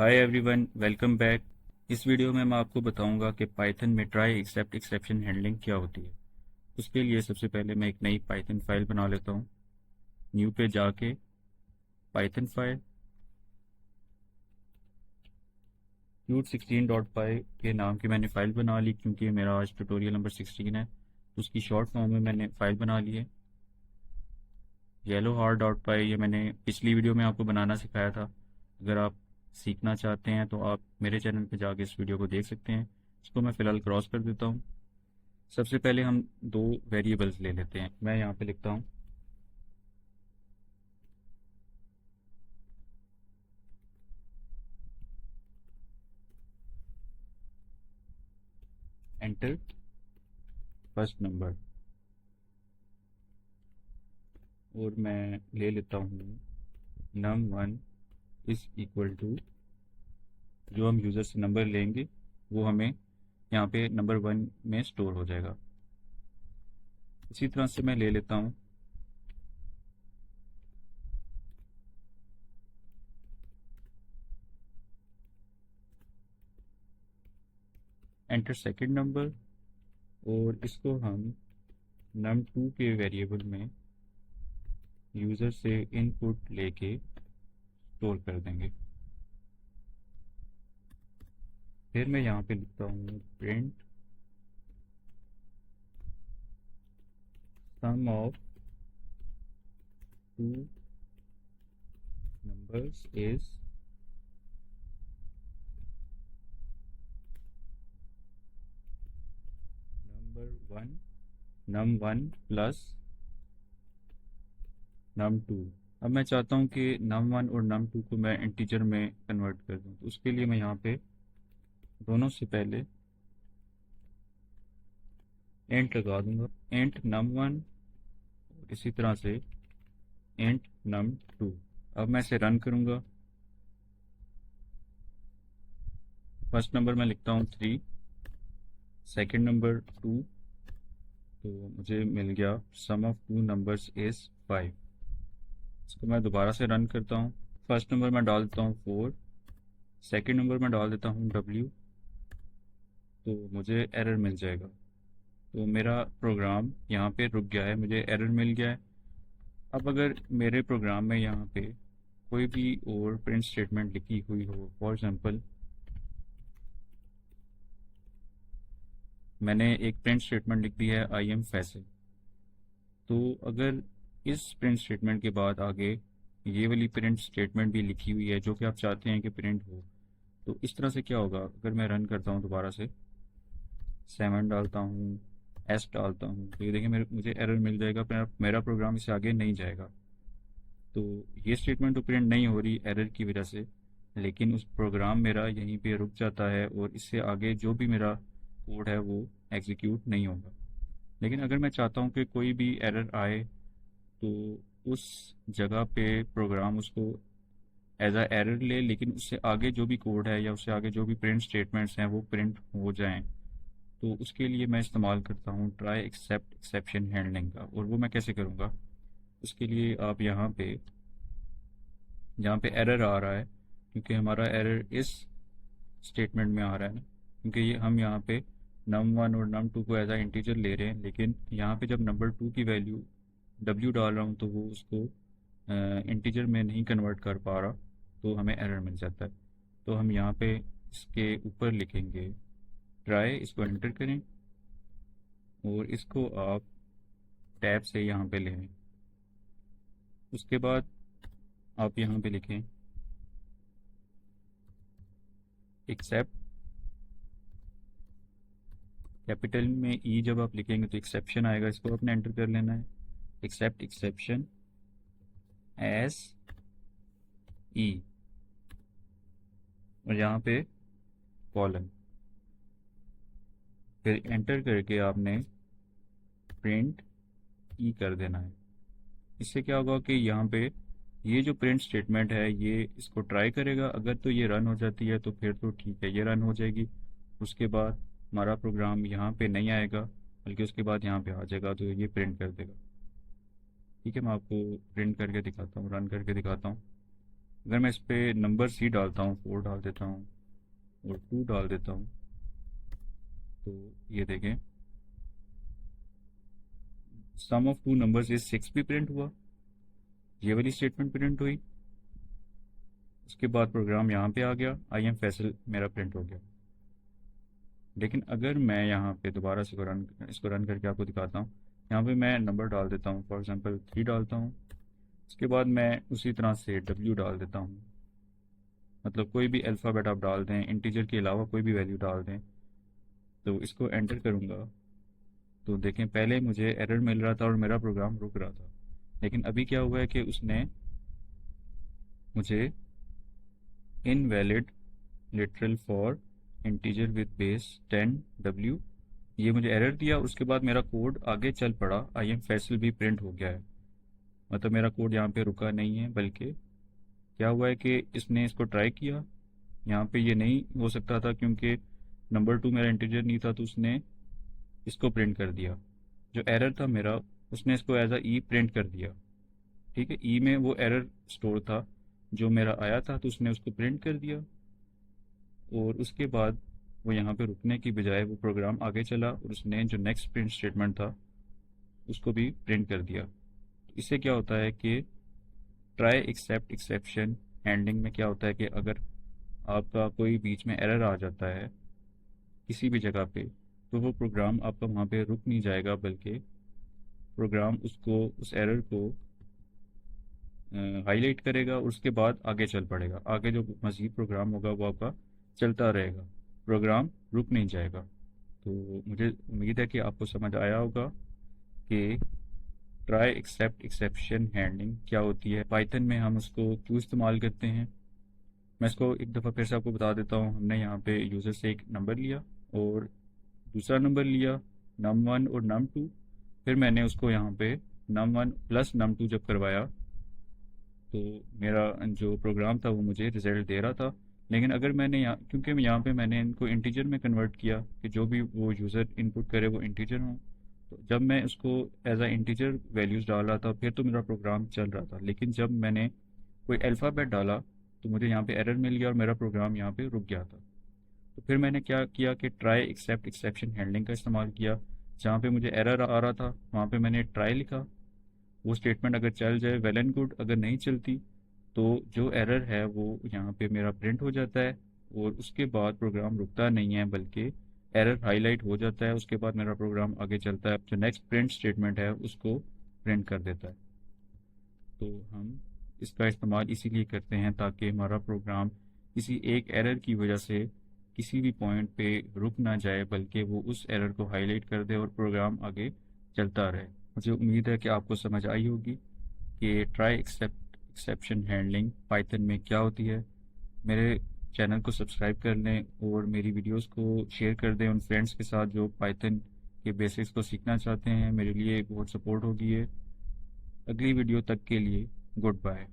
Hi everyone, welcome back. इस video में मैं आपको बताऊंगा कि पाइथन में ट्राई एक्सेप्ट एक्सेप्शन हैंडलिंग क्या होती है। उसके लिए सबसे पहले मैं एक नई पाइथन फाइल बना लेता हूं। न्यू पे जाके पाइथन फाइल cute16.py के नाम की मैंने फ़ाइल बना ली, क्योंकि मेरा आज ट्यूटोरियल नंबर 16 है। उसकी शॉर्ट फॉर्म में मैंने फ़ाइल बना ली है। येलो हार्ट डॉट पाई ये मैंने पिछली वीडियो में आपको बनाना सिखाया था। अगर आप सीखना चाहते हैं तो आप मेरे चैनल पर जाके इस वीडियो को देख सकते हैं। इसको मैं फ़िलहाल क्रॉस कर देता हूँ। सबसे पहले हम दो वेरिएबल्स ले लेते हैं। मैं यहाँ पे लिखता हूँ एंटर फर्स्ट नंबर, और मैं ले लेता हूँ num1 इज इक्वल टू, जो हम यूज़र से नंबर लेंगे वो हमें यहाँ पे नंबर 1 में स्टोर हो जाएगा। इसी तरह से मैं ले लेता हूँ एंटर सेकंड नंबर, और इसको हम num2 के वेरिएबल में यूज़र से इनपुट लेके स्टोर कर देंगे। फिर मैं यहाँ पे लिखता हूँ print sum of two numbers is number 1 num1 plus num2। अब मैं चाहता हूँ कि num1 और num2 को मैं इंटीजर में कन्वर्ट कर दूँ, तो उसके लिए मैं यहाँ पे दोनों से पहले इंट लगा दूंगा, इंट num1, और इसी तरह से इंट num2। अब मैं इसे रन करूँगा। फर्स्ट नंबर मैं लिखता हूँ 3, सेकंड नंबर 2, तो मुझे मिल गया सम ऑफ टू नंबर्स इज 5। इसको मैं दोबारा से रन करता हूँ। फर्स्ट नंबर मैं डाल देता हूँ 4, सेकंड नंबर मैं डाल देता हूँ W, तो मुझे एरर मिल जाएगा। तो मेरा प्रोग्राम यहाँ पे रुक गया है, मुझे एरर मिल गया है। अब अगर मेरे प्रोग्राम में यहाँ पे कोई भी और प्रिंट स्टेटमेंट लिखी हुई हो, फॉर एग्जांपल मैंने एक प्रिंट स्टेटमेंट लिख दी है आई एम फैसल, तो अगर इस प्रिंट स्टेटमेंट के बाद आगे ये वाली प्रिंट स्टेटमेंट भी लिखी हुई है जो कि आप चाहते हैं कि प्रिंट हो, तो इस तरह से क्या होगा। अगर मैं रन करता हूँ दोबारा से, 7 डालता हूँ, एस डालता हूँ, तो ये देखिए मुझे एरर मिल जाएगा, मेरा प्रोग्राम इससे आगे नहीं जाएगा। तो ये स्टेटमेंट तो प्रिंट नहीं हो रही एरर की वजह से, लेकिन उस प्रोग्राम मेरा यहीं पे रुक जाता है और इससे आगे जो भी मेरा कोड है वो एग्जीक्यूट नहीं होगा। लेकिन अगर मैं चाहता हूँ कि कोई भी एरर आए तो उस जगह पे प्रोग्राम उसको एज अ एरर ले, लेकिन उससे आगे जो भी कोड है या उससे आगे जो भी प्रिंट स्टेटमेंट्स हैं वो प्रिंट हो जाएं, तो उसके लिए मैं इस्तेमाल करता हूँ ट्राई एक्सेप्ट एक्सेप्शन हैंडलिंग का। और वो मैं कैसे करूँगा, उसके लिए आप यहाँ पे जहाँ पे एरर आ रहा है, क्योंकि हमारा एरर इस स्टेटमेंट में आ रहा है ना, क्योंकि ये हम यहाँ पे num1 और num2 को एज आ इंटीजर ले रहे हैं, लेकिन यहाँ पे जब नंबर 2 की वैल्यू w डाल रहा हूँ तो वो उसको इंटीजर में नहीं कन्वर्ट कर पा रहा, तो हमें एरर मिल जाता है। तो हम यहाँ पे इसके ऊपर लिखेंगे ट्राई, इसको एंटर करें और इसको आप टैब से यहाँ पे लें। उसके बाद आप यहाँ पे लिखें एक्सेप्ट, कैपिटल में ई जब आप लिखेंगे तो एक्सेप्शन आएगा, इसको आपने एंटर कर लेना है। एक्सेप्ट एक्सेप्शन एस ई, और यहाँ पे कॉलन, फिर एंटर करके आपने प्रिंट ई कर देना है। इससे क्या होगा कि यहाँ पे ये जो प्रिंट स्टेटमेंट है ये इसको ट्राई करेगा, अगर तो ये रन हो जाती है तो फिर तो ठीक है, ये रन हो जाएगी। उसके बाद हमारा प्रोग्राम यहाँ पे नहीं आएगा, बल्कि उसके बाद यहाँ पे आ जाएगा, तो ये प्रिंट कर देगा। ठीक है, मैं आपको प्रिंट करके दिखाता हूँ, रन करके दिखाता हूँ। अगर मैं इस पर नंबर सी डालता हूँ, 4 डाल देता हूँ और 2 डाल देता हूँ, तो ये देखें सम ऑफ टू नंबर्स इज 6 भी प्रिंट हुआ, ये वाली स्टेटमेंट प्रिंट हुई। उसके बाद प्रोग्राम यहाँ पे आ गया, आई एम फैसल मेरा प्रिंट हो गया। लेकिन अगर मैं यहाँ पे दोबारा से इसको रन करके आपको दिखाता हूँ, यहाँ पे मैं नंबर डाल देता हूँ, फॉर एग्जांपल 3 डालता हूँ। उसके बाद मैं उसी तरह से W डाल देता हूँ, मतलब कोई भी अल्फ़ाबेट आप डाल दें, इंटीजर के अलावा कोई भी वैल्यू डाल दें। तो इसको एंटर करूँगा तो देखें पहले मुझे एरर मिल रहा था और मेरा प्रोग्राम रुक रहा था। लेकिन अभी क्या हुआ है कि उसने मुझे invalid literal for integer with base 10 W ये मुझे एरर दिया। उसके बाद मेरा कोड आगे चल पड़ा, आई एम फैसल भी प्रिंट हो गया है। मतलब मेरा कोड यहाँ पे रुका नहीं है, बल्कि क्या हुआ है कि इसने इसको ट्राई किया। यहाँ पे ये नहीं हो सकता था क्योंकि नंबर 2 मेरा इंटीजर नहीं था, तो उसने इसको प्रिंट कर दिया। जो एरर था मेरा, उसने इसको एज अ ई प्रिंट कर दिया। ठीक है, ई में वो एरर स्टोर था जो मेरा आया था, तो उसने उसको प्रिंट कर दिया। और उसके बाद वो यहाँ पे रुकने की बजाय वो प्रोग्राम आगे चला और उसने जो नेक्स्ट प्रिंट स्टेटमेंट था उसको भी प्रिंट कर दिया। तो इससे क्या होता है कि ट्राई एक्सेप्ट एक्सेप्शन हैंडलिंग में क्या होता है कि अगर आपका कोई बीच में एरर आ जाता है किसी भी जगह पे, तो वो प्रोग्राम आपका वहाँ पे रुक नहीं जाएगा, बल्कि प्रोग्राम उसको उस एरर को हाईलाइट करेगा और उसके बाद आगे चल पड़ेगा। आगे जो मज़ीद प्रोग्राम होगा वो आपका चलता रहेगा, प्रोग्राम रुक नहीं जाएगा। तो मुझे उम्मीद है कि आपको समझ आया होगा कि ट्राई एक्सेप्ट एक्सेप्शन हैंडलिंग क्या होती है, पाइथन में हम उसको क्यों इस्तेमाल करते हैं। मैं इसको एक दफ़ा फिर से आपको बता देता हूँ। हमने यहाँ पे यूज़र से एक नंबर लिया और दूसरा नंबर लिया num1 और num2। फिर मैंने उसको यहाँ पे num1 प्लस num2 जब करवाया तो मेरा जो प्रोग्राम था वो मुझे रिजल्ट दे रहा था। लेकिन अगर मैंने यहाँ, क्योंकि यहाँ पे मैंने इनको इंटीजर में कन्वर्ट किया कि जो भी वो यूज़र इनपुट करे वो इंटीजर हो, तो जब मैं उसको एज आ इंटीजर वैल्यूज़ डाल रहा था फिर तो मेरा प्रोग्राम चल रहा था। लेकिन जब मैंने कोई अल्फ़ाबेट डाला तो मुझे यहाँ पे एरर मिल गया और मेरा प्रोग्राम यहाँ पे रुक गया था। तो फिर मैंने क्या किया कि ट्राई एक्सेप्ट एक्सेप्शन हैंडलिंग का इस्तेमाल किया। जहाँ पे मुझे एरर आ रहा था वहाँ पे मैंने ट्राई लिखा, वो स्टेटमेंट अगर चल जाए वेल एंड गुड, अगर नहीं चलती तो जो एरर है वो यहाँ पे मेरा प्रिंट हो जाता है और उसके बाद प्रोग्राम रुकता नहीं है, बल्कि एरर हाईलाइट हो जाता है। उसके बाद मेरा प्रोग्राम आगे चलता है, जो नेक्स्ट प्रिंट स्टेटमेंट है उसको प्रिंट कर देता है। तो हम इसका इस्तेमाल इसीलिए करते हैं ताकि हमारा प्रोग्राम किसी एक एरर की वजह से किसी भी पॉइंट पे रुक ना जाए, बल्कि वो उस एरर को हाईलाइट कर दे और प्रोग्राम आगे चलता रहे। मुझे उम्मीद है कि आपको समझ आई होगी कि try except exception handling Python में क्या होती है। मेरे चैनल को सब्सक्राइब कर लें और मेरी वीडियोस को शेयर कर दें उन फ्रेंड्स के साथ जो पाइथन के बेसिक्स को सीखना चाहते हैं। मेरे लिए बहुत सपोर्ट होगी है। अगली वीडियो तक के लिए गुड बाय।